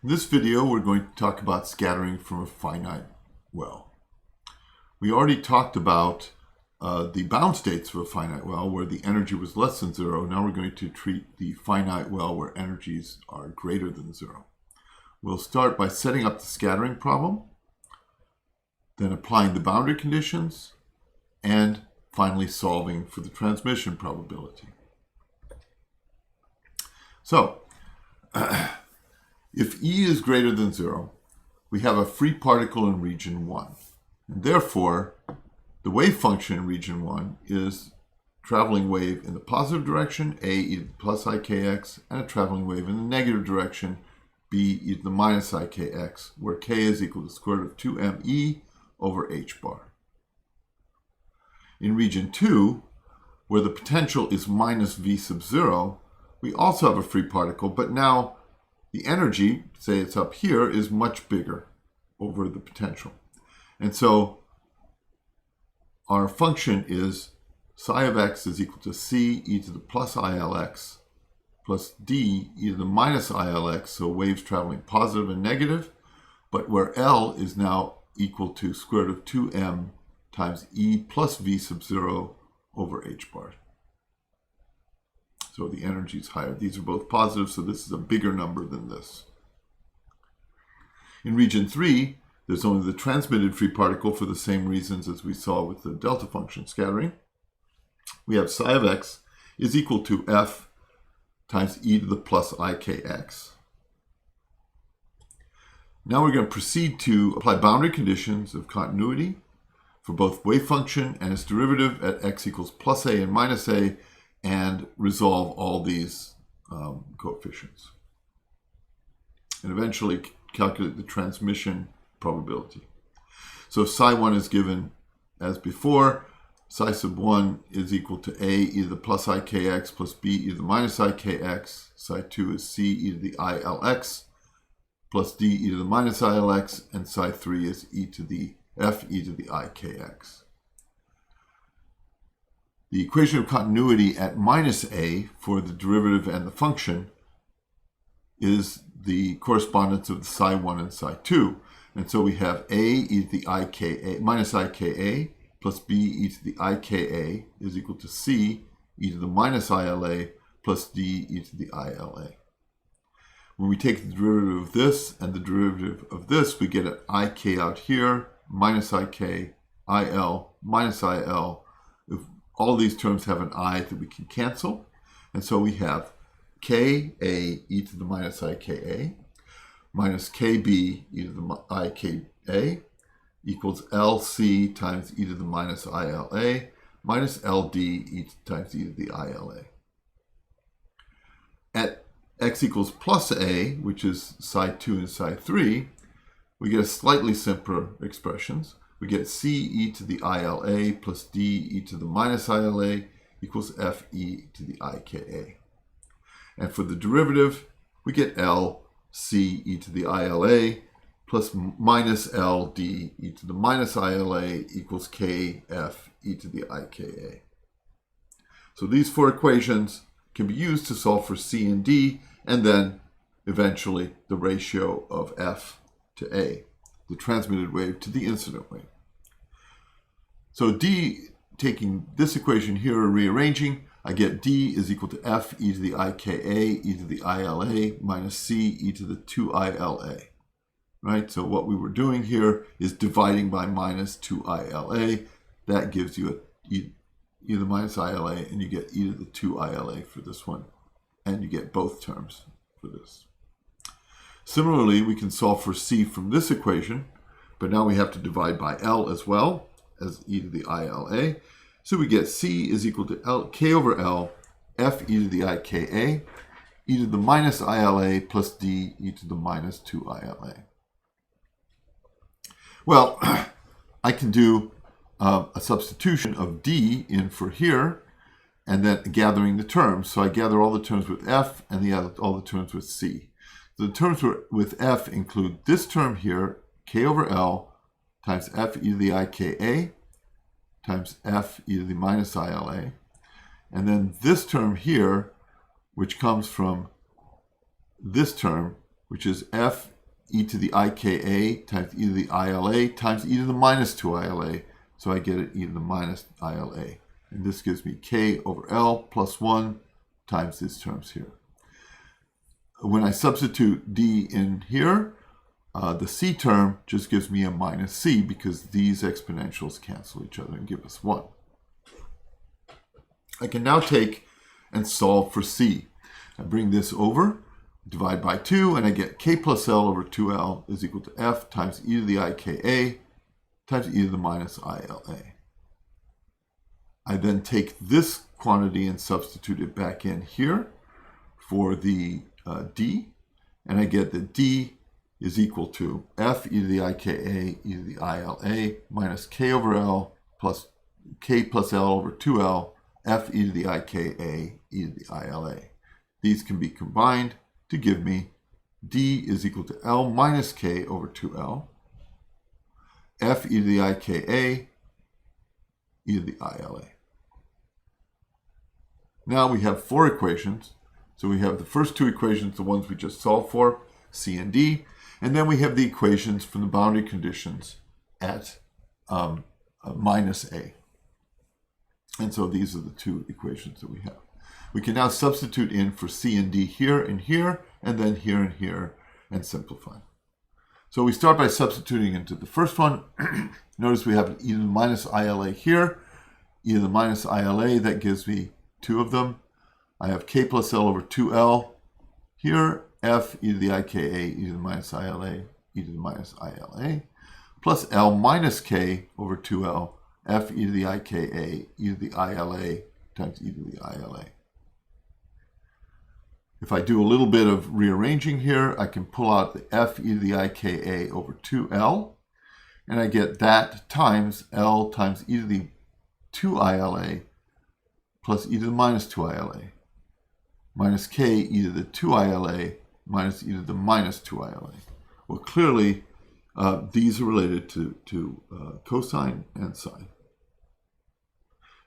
In this video, we're going to talk about scattering from a finite well. We already talked about the bound states of a finite well where the energy was less than zero. Now we're going to treat the finite well where energies are greater than zero. We'll start by setting up the scattering problem, then applying the boundary conditions, and finally solving for the transmission probability. So, if E is greater than zero, we have a free particle in region 1. And therefore, the wave function in region 1 is traveling wave in the positive direction, A e to the plus ikx, and a traveling wave in the negative direction, B e to the minus ikx, where k is equal to the square root of 2me over h bar. In region 2, where the potential is minus v sub 0, we also have a free particle, but now the energy, say it's up here, is much bigger over the potential. And so our function is psi of x is equal to c e to the plus ilx plus d e to the minus ilx, so waves traveling positive and negative, but where L is now equal to square root of 2m times e plus v sub 0 over h bar. So the energy is higher. These are both positive, so this is a bigger number than this. In region 3, there's only the transmitted free particle for the same reasons as we saw with the delta function scattering. We have psi of x is equal to f times e to the plus ikx. Now we're going to proceed to apply boundary conditions of continuity for both wave function and its derivative at x equals plus a and minus a, and resolve all these coefficients. And eventually calculate the transmission probability. So psi 1 is given as before. Psi sub 1 is equal to a e to the plus ikx plus b e to the minus ikx. Psi 2 is c e to the ilx plus d e to the minus ilx. And psi 3 is e to the f e to the ikx. The equation of continuity at minus a for the derivative and the function is the correspondence of the psi 1 and psi 2. And so we have a e to the ika minus ika plus b e to the ika is equal to c e to the minus ila plus d e to the ila. When we take the derivative of this and the derivative of this, we get an ik out here, minus ik, il, minus il. If all these terms have an I that we can cancel. And so we have ka e to the minus ika minus kb e to the ika equals lc times e to the minus ila minus ld times e to the ila. At x equals plus a, which is psi 2 and psi 3, we get a slightly simpler expressions. We get c e to the ila plus d e to the minus ila equals f e to the ika. And for the derivative, we get L c e to the ila plus minus L d e to the minus ila equals k f e to the ika. So these four equations can be used to solve for c and d, and then eventually the ratio of f to a, the transmitted wave to the incident wave. So d, taking this equation here, rearranging, I get d is equal to f e to the ika e to the ila minus c e to the 2ila. Right? So what we were doing here is dividing by minus 2ila. That gives you e to the minus ila, and you get e to the 2ila for this one. And you get both terms for this. Similarly, we can solve for c from this equation, but now we have to divide by L as well as e to the ila. So we get c is equal to L, k over L, f e to the ika, e to the minus ila plus d e to the minus 2ila. Well, I can do a substitution of d in for here, and then gathering the terms. So I gather all the terms with f and all the terms with c. The terms with f include this term here, k over L times f e to the ika times f e to the minus ila. And then this term here, which comes from this term, which is f e to the IKA times e to the ILA times e to the minus 2ILA. So I get it e to the minus ILA. And this gives me k over L plus 1 times these terms here. When I substitute d in here, the c term just gives me a minus c because these exponentials cancel each other and give us 1. I can now take and solve for c. I bring this over, divide by 2, and I get k plus L over 2L is equal to f times e to the IKA times e to the minus ILA. I then take this quantity and substitute it back in here for the d, and I get that d is equal to f e to the IKA e to the ILA minus k over L plus k plus L over 2L f e to the IKA e to the ILA. These can be combined to give me d is equal to L minus k over 2L f e to the IKA e to the ILA. Now we have 4 equations. So we have the first 2 equations, the ones we just solved for, C and D, and then we have the equations from the boundary conditions at minus A. And so these are the 2 equations that we have. We can now substitute in for C and D here, and then here, and simplify. So we start by substituting into the first one. Notice we have e to the minus ILA here, e to the minus ILA, that gives me 2 of them. I have k plus L over 2L here, f e to the IKA e to the minus ILA e to the minus ILA, plus L minus k over 2L f e to the IKA e to the ILA times e to the ILA. If I do a little bit of rearranging here, I can pull out the f e to the IKA over 2L, and I get that times L times e to the 2ILA plus e to the minus 2ILA, minus k e to the 2ILA minus e to the minus 2ILA. Well, clearly, these are related to cosine and sine.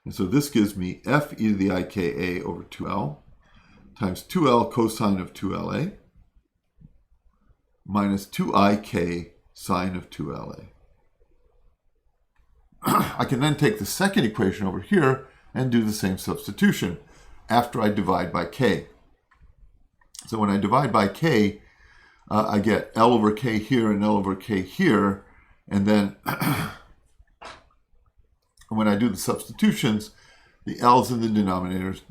And so this gives me f e to the IKA over 2L times 2L cosine of 2LA minus 2IK sine of 2LA. I can then take the second equation over here and do the same substitution after I divide by k. So when I divide by k, I get L over k here and L over k here, and then when I do the substitutions, the L's in the denominators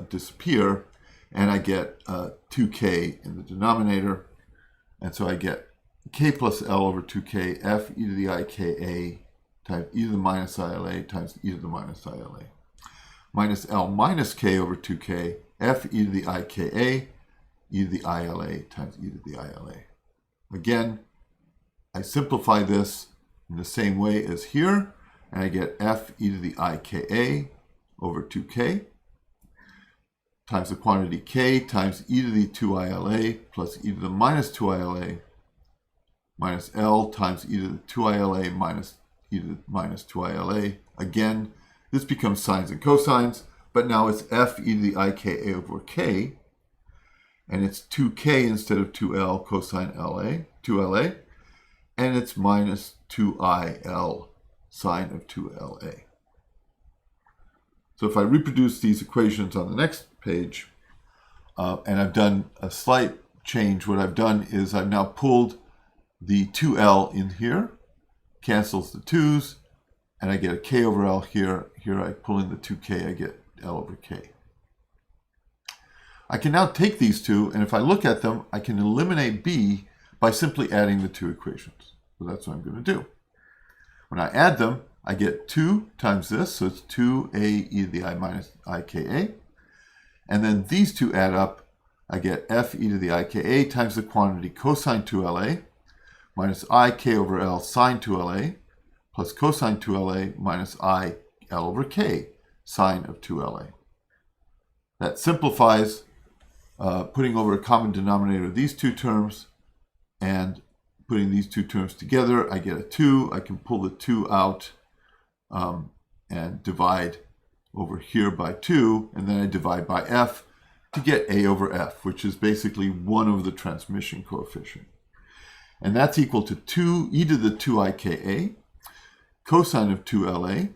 disappear, and I get 2k in the denominator, and so I get k plus L over 2k f e to the IKA times e to the minus ILA times e to the minus ILA, minus L minus k over 2k f e to the IKA e to the ILA times e to the ILA. Again, I simplify this in the same way as here, and I get f e to the IKA over 2k times the quantity k times e to the 2ILA plus e to the minus 2ILA minus L times e to the 2ILA minus e to the minus 2ILA. Again, this becomes sines and cosines, but now it's f e to the IKA over k, and it's 2k instead of 2L cosine 2LA, and it's minus 2IL sine of 2LA. So if I reproduce these equations on the next page, and I've done a slight change, what I've done is I've now pulled the 2L in here, cancels the 2's, and I get a k over L here. Here I pull in the 2k, I get L over k. I can now take these two, and if I look at them, I can eliminate b by simply adding the 2 equations. So that's what I'm going to do. When I add them, I get 2 times this, so it's 2a e to the I minus IKA. And then these 2 add up, I get f e to the IKA times the quantity cosine 2LA minus I k over L sine 2LA plus cosine 2LA minus I L over k sine of 2LA. That simplifies putting over a common denominator of these 2 terms and putting these 2 terms together. I get a 2. I can pull the 2 out and divide over here by 2, and then I divide by f to get a over f, which is basically 1 over the transmission coefficient. And that's equal to 2 e to the 2ika cosine of 2la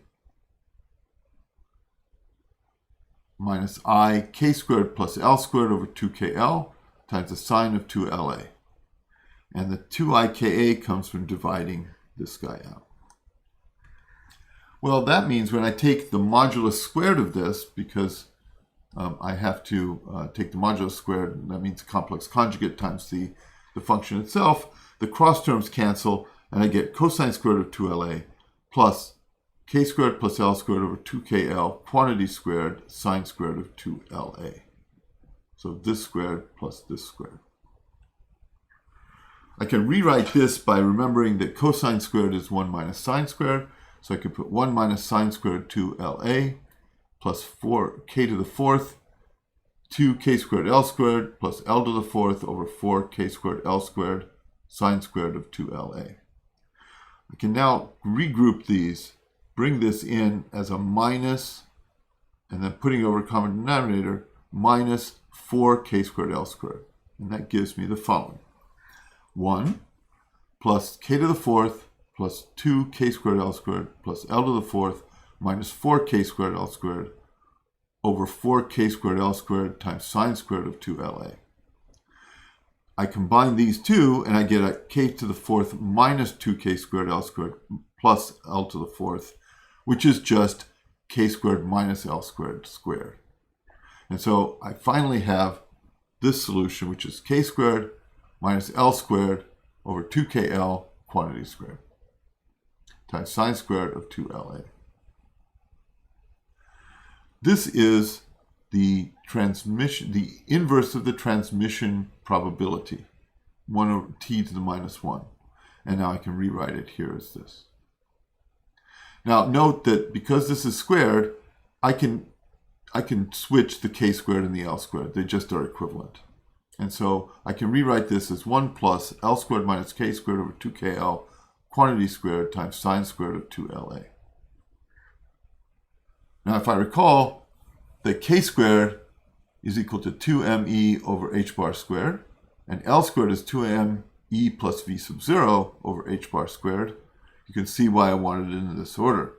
minus I k squared plus L squared over 2KL times the sine of 2LA. And the 2IKA comes from dividing this guy out. Well, that means when I take the modulus squared of this, because I have to take the modulus squared, that means complex conjugate times the function itself, the cross terms cancel, and I get cosine squared of 2LA plus k squared plus L squared over 2KL, quantity squared, sine squared of 2LA. So this squared plus this squared. I can rewrite this by remembering that cosine squared is 1 minus sine squared. So I could put 1 minus sine squared 2LA plus 4k to the fourth, 2k squared L squared plus L to the fourth over 4k squared L squared, sine squared of 2LA. I can now regroup these, bring this in as a minus, and then putting over a common denominator, minus 4k squared L squared. And that gives me the following. 1 plus k to the fourth plus 2k squared L squared plus L to the fourth minus 4k squared L squared over 4k squared L squared times sine squared of 2LA. I combine these two and I get a k to the fourth minus 2k squared L squared plus L to the fourth, which is just k squared minus L squared squared. And so I finally have this solution, which is k squared minus L squared over 2KL quantity squared times sine squared of 2LA. This is the inverse of the transmission probability, 1 over t to the minus 1. And now I can rewrite it here as this. Now note that because this is squared, I can switch the k squared and the L squared. They just are equivalent. And so I can rewrite this as 1 plus L squared minus k squared over 2KL quantity squared times sine squared of 2LA. Now if I recall, the k squared is equal to 2me over h bar squared, and L squared is 2me plus v sub 0 over h bar squared. You can see why I wanted it in this order.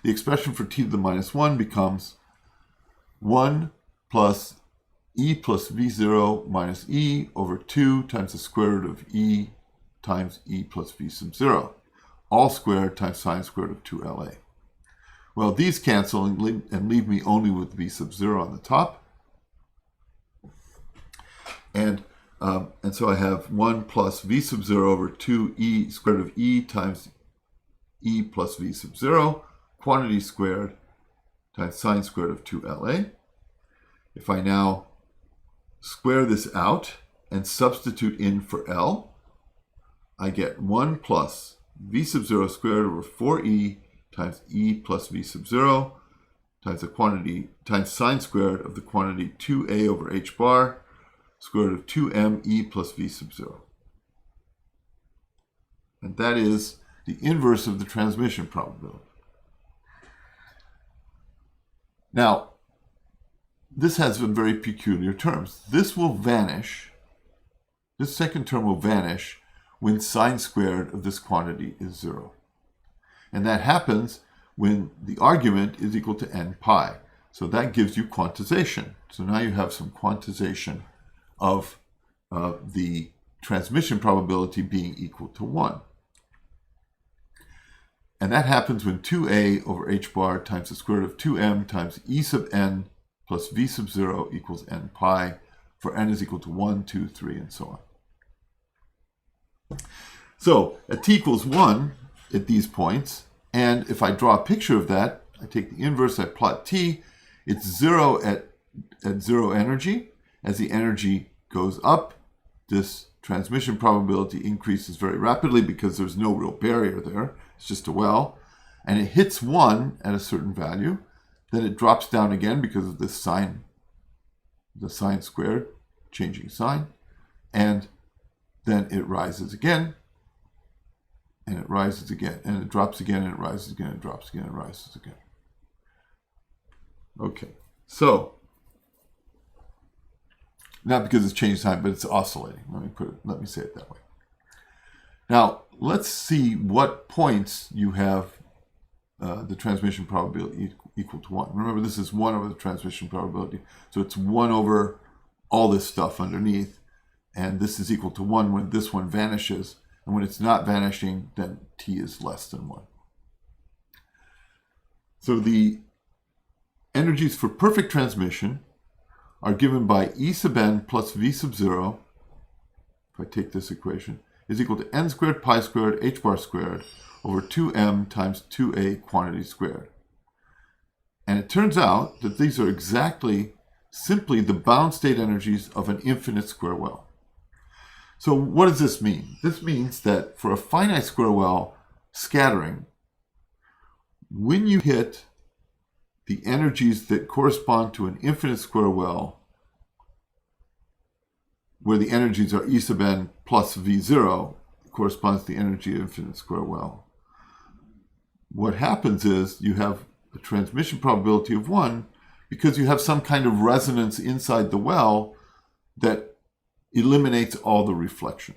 The expression for t to the minus 1 becomes 1 plus e plus v0 minus e over 2 times the square root of e times e plus v sub 0, all squared times sine squared of 2LA. Well, these cancel and leave me only with v sub 0 on the top. And so I have 1 plus v sub 0 over 2e squared of e times e plus v sub 0, quantity squared times sine squared of 2LA. If I now square this out and substitute in for L, I get 1 plus v sub 0 squared over 4e times e plus v sub 0 times the quantity times sine squared of the quantity 2a over h bar square root of 2m e plus v sub 0. And that is the inverse of the transmission probability. Now, this has some very peculiar terms. This will vanish, this second term will vanish when sine squared of this quantity is 0. And that happens when the argument is equal to n pi. So that gives you quantization. So now you have some quantization of the transmission probability being equal to 1. And that happens when 2a over h bar times the square root of 2m times e sub n plus v sub 0 equals n pi, for n is equal to 1, 2, 3, and so on. So at t equals 1 at these points, and if I draw a picture of that, I take the inverse, I plot t, it's 0 at 0 energy. As the energy goes up, this transmission probability increases very rapidly because there's no real barrier there. It's just a well. And it hits 1 at a certain value. Then it drops down again because of this sign, the sine squared, changing sign. And then it rises again. And it rises again. And it drops again, and it rises again, and it drops again, and it rises again. Okay, so Not because it's changed time, but it's oscillating. Let me say it that way. Now, let's see what points you have the transmission probability equal to 1. Remember, this is 1 over the transmission probability. So it's 1 over all this stuff underneath. And this is equal to 1 when this one vanishes. And when it's not vanishing, then t is less than 1. So the energies for perfect transmission are given by E sub n plus V sub 0, if I take this equation, is equal to n squared pi squared h bar squared over 2m times 2a quantity squared. And it turns out that these are simply the bound state energies of an infinite square well. So what does this mean? This means that for a finite square well scattering, when you hit the energies that correspond to an infinite square well, where the energies are E sub n plus V0, corresponds to the energy of infinite square well. What happens is you have a transmission probability of 1 because you have some kind of resonance inside the well that eliminates all the reflection.